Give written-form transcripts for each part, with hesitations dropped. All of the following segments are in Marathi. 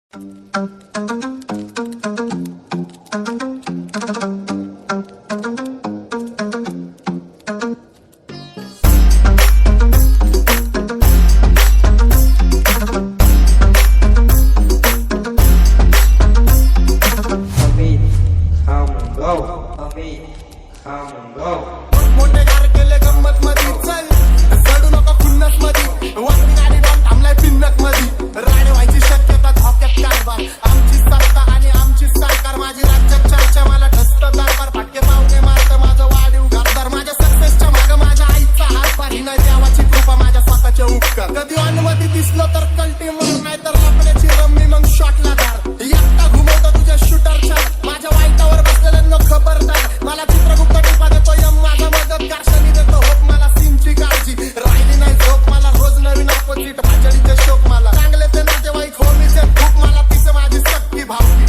मोठेगार केले गंमत मधी चल चढू नका खुन्नस मधी वाटणी गाडी डॉन थांबलाय पिन्नक मधी राडे व्हायची शक्यता धोक्यात कारभार आमची सत्ता आणि आमची सरकार माझी राज्यात चर्चा मला ठसत दरबार फाटके पावणे मारत माझं वाढीव घरदार माझ्या सक्सेसच्या माग माझ्या आईचा हातभार ही नाही देवाची कृपा माझ्या स्वतःच्या उपकार कधी अनुमती दिसलो तर कल्टी म्हणून नाही तर लपण्याची रम्मी मग शॉटला धार एकटा घुमवतो तुझ्या शूटरच्या माझ्या वाईटावर बसलेल्यांना खबरदार मला चित्रगुप्त टिपा देतो यम माझा मदतगार शनी देतो होप मला सीनची काळजी राहिली नाही झोप मला रोज नवीन ऑपोजिट भाजडीचे शोक मला चांगले ते नातेवाईक होमीचे खूप मला तिचं माझी सक्की भावती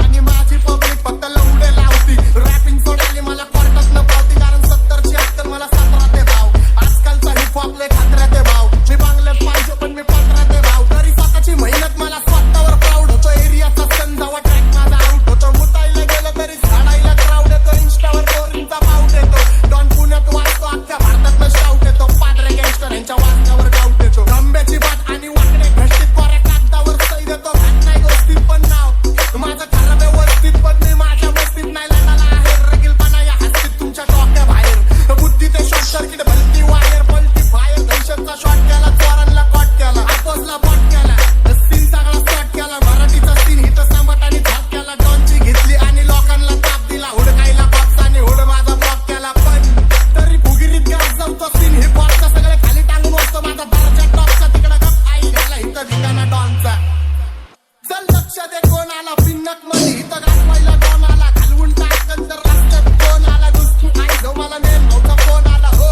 आणि माझी पब्लिक फक्त लवडे लावती रॅपिंग सोडाली मला कोर्टात न पावती कारण 70ची अक्कल मला 17 ते भाव आजकालचा हिप हॉप लय खात्र्याते भाव मी बांगल्यात पाहिजे पण मी पत्राते भाव तरी स्वतःची मेहनत मला स्वतःवर प्राऊड होतो एरियाचा सन जावा ट्रॅक माझा आउट होतो मुतायला गेलं तरी झाडायला क्राऊड येतो इंस्टावर पोरींचा पाऊट येतो डॉन पुण्यात वाचतो अख्ख्या भारतात शाऊट येतो पादरे गँगस्टर यांच्या वाचण्यावर डाऊट येतो रंब्याची बात आणि वाकडे घष्टीत कोऱ्या कागदावर सही देतो घात नाही गोष्टीत पण नाव माझं खरं व्यवस्थित पण मी माझ्या मस्तीत नाही लढाला आहे रगीलपणा या हस्तीत तुमच्या डोक्या बाहेर बुद्धी ते शॉर्ट सर्किट भलती वायर पलटी फायर दहशतचा शॉट केला चोरांना कॉट केला आपोसला बॉट केला सीन सगळा स्पॉट केला मराठीचा सीन हिथं सांबट आणि झाप केला डॉनची घेतली आणि लोकांना ताप दिला हुडकायला बॉक्स आणि हुड माझा ब्लॉक केला पण तरी फुगिरीत गॅस जाऊतो सीन हिप हॉपचा सगळे खाली टांगून बसतो माझा दर्जा टॉपचा तिकडं गप आई घाला इथं ठिकाणा डॉनचा चल लक्ष दे कोण आला पिन्नक मध्ये इथं गाठवायला डॉन आला घालवून टाकन तर रस्त्यात कोण आला नुसती आई जो मला नेम नव्हता फोन आला हो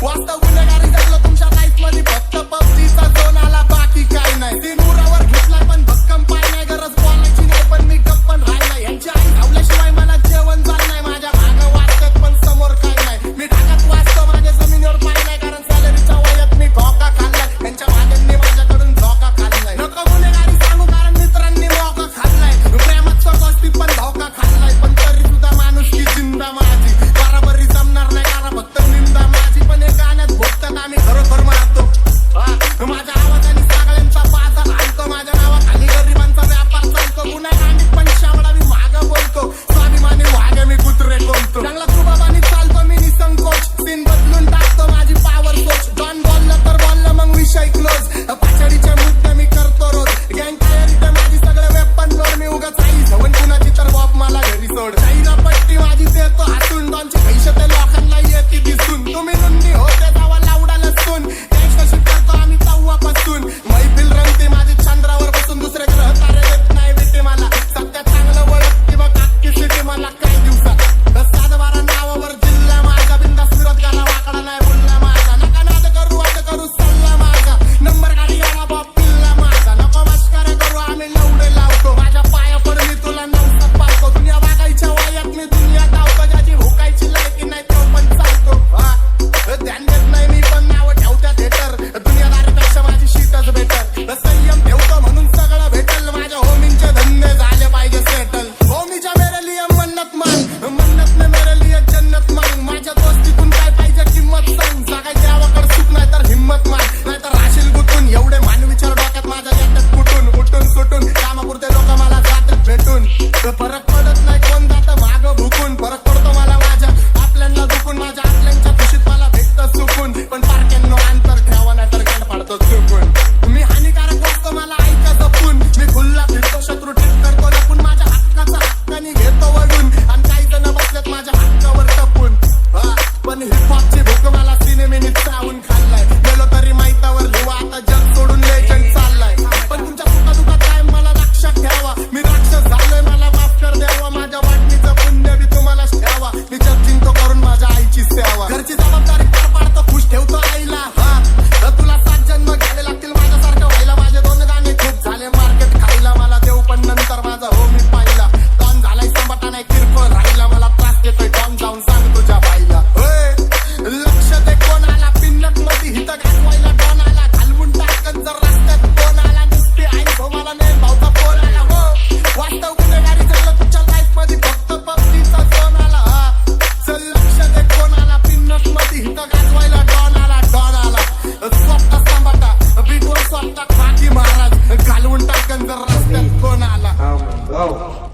वास्तव गुन्हेगारी झालं तुमच्या लाईफ मध्ये फक्त पबजीचा झोन आला बाकी काय नाही तीन उरावर घेतलाय पण भक्कम पाय नाही गरज बोलायची नाही पण मी गप्प पण राहिला यांची आई धावल्याशिवाय मला जेवण झालं नाही माझ्या मागं वाचतात पण समोर काय नाही मी ढाकात वाचतो माझ्या जमिनीवर पाय नाही कारण सॅलरीच्या वयात मी धोका खाल्लाय त्यांच्या भाज्यांनी माझ्याकडून धोका खाल्लाय नको गुन्हेगारी सांगू कारण मित्रांनी मौका खाल्लाय प्रेमाच्या गोष्टीत पण धोका खाल्लाय पण तरी सुद्धा माणूस की जिंदा माझी बराबरी जमणार नाही कारण फक्त निंदा माझी पण हे गाण्यात भोगतात आम्ही खरोखर मारतो माझ्या आवाजाने सगळ्यांचा बाजार आणतो माझ्या नावाखाली गरिबांचा व्यापार चालतो गुन्हेगारी पण शावडा मी मागं बोलतो स्वाभिमानी वागे मी कुत्रे कोणतो चांगला सुबाबानी चालतो मी निसंकोच सीन बदलून टाकतो माझी पावर सोच डॉन बोललं तर बोललं मग विषय क्लोज पाचडीचे मुद्दे मी करतो रोज गँग तयारीत माझी सगळे वेपन लोड मी उगाच आई झवण कुणाची तर बॉब मला घरी सोड चाईला पट्टी माझी देतो हातून डॉनचे पैसे ते लोकांना येते दिसून तुम्ही नुंदी होते जावा लावडा नसून कशी करतो आम्ही तव्हापासून मैफिल रंगते माझी चंद्रावर बसून दुसरे ग्रह तारे देत नाही भेटे मला सध्या चांगलं वळत किंवा काटकी सिटी मला काय दिवसात 7-12 नावावर जिल्हा माझा बिंदास विरोध करा वाकडा नाही बोलला माझा नका नाद करू सल्ला माझा नंबर गाडी आला बाप पिल्ला माझा नको मस्करे करू आम्ही लवडे लावतो माझ्या पाया पड मी तुला नवसात पाहतो दुनिया वागायच्या वयात मी दुनिया धावतो ज्याची भुकायची लायकी नाही तो पण चालतो ध्यान देत नाही मी पण नाव ठेवत्यात हेटर दुनियादारीपेक्षा माझी शीटच बेटर संयम ठेवतो म्हणून सगळं भेटल माझ्या होमींचे धंदे झाले पाहिजे सेटल होमीच्या मेरे लिए मन्नत मांग मन्नत ने मेरे लिए जन्नत मांग माझ्या दोस्तीतून काय पाहिजे किंमत सांग सगळ्या देवाकडे सुख नाही तर हिंमत माग नाही तर राशील गुतून एवढे मानवीच्या डोक्यात माझ्या याच्यात कुठून सुटून कामापुरते लोक मला जातात भेटून फरक पडत नाही कोण जातं मागं भुकून फरक पडतो मला माझ्या आपल्यांना दुखून माझ्या आपल्यांच्या खुशीत मला भेटतं चुकून पण पारक्यांनो अंतर ठेवा नाही तर गाठ पाडतो चुकून मी हानिकारक वाटतो मला ऐका जपून मी खुल्ला फिरतो शत्रू ठीक करतो लपून माझ्या हक्काचा हक्काने घेतो वडून आणि काही जण बसलेत माझ्या हक्कावर टपून पण हिप हॉपची भूक मला सिनेमेने चावून खाल्लाय गेलो तरी माहितावर लिवा आता जग सोडून लेजंड चाललाय पण तुमच्या सुखादुखात काय मला लक्षात ठेवा मी राक्षस झालोय मला माफ कर द्यावा माझ्या वाटणीचं पुण्य बी तुम्हालाच ठेवा मी जग जिंकतो करून माझ्या आईची सेवा घरची जबाबदारी पार पाडतो खुश ठेवतो आईला तर तुला 7 जन्म घ्यावे लागतील माझ्यासारखं व्हायला माझे 2 गाणे खूप झाले मार्केट खायला मला देऊ पण नंतर माझा हो मी पाहिला डॉन झालाय संबटा नाही किरकोळ राहिला मला त्रास देतोय डॉन जाऊन सांग तुझ्या बाईला लक्ष दे कोण आला पिन्नक मध्ये हिथं गाठवायला डॉन आला घालवून टाकन जर रस्त्यात कोण आला नुसती आई जो मला नेम भाऊचा फोन आला हो